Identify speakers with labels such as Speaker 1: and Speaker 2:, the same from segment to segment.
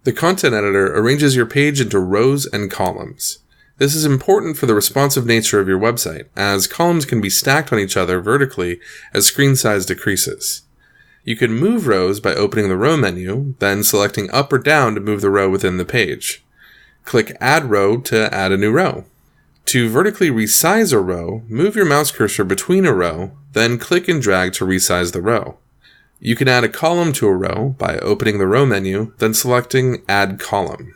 Speaker 1: The content editor arranges your page into rows and columns. This is important for the responsive nature of your website, as columns can be stacked on each other vertically as screen size decreases. You can move rows by opening the row menu, then selecting up or down to move the row within the page. Click Add Row to add a new row. To vertically resize a row, move your mouse cursor between a row, then click and drag to resize the row. You can add a column to a row by opening the row menu, then selecting Add Column.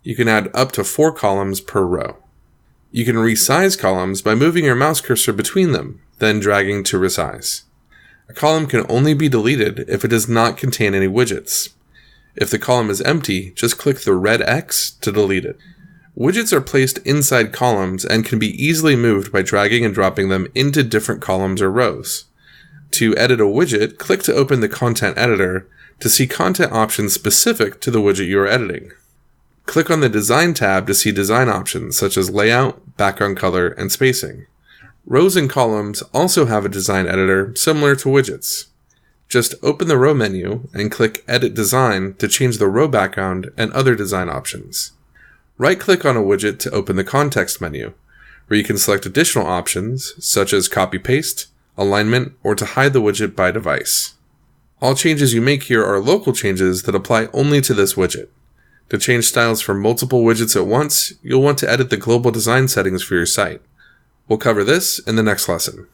Speaker 1: You can add up to 4 columns per row. You can resize columns by moving your mouse cursor between them, then dragging to resize. A column can only be deleted if it does not contain any widgets. If the column is empty, just click the red X to delete it. Widgets are placed inside columns and can be easily moved by dragging and dropping them into different columns or rows. To edit a widget, click to open the content editor to see content options specific to the widget you are editing. Click on the Design tab to see design options such as layout, background color, and spacing. Rows and columns also have a design editor similar to widgets. Just open the row menu and click Edit Design to change the row background and other design options. Right-click on a widget to open the context menu, where you can select additional options such as copy-paste, alignment, or to hide the widget by device. All changes you make here are local changes that apply only to this widget. To change styles for multiple widgets at once, you'll want to edit the global design settings for your site. We'll cover this in the next lesson.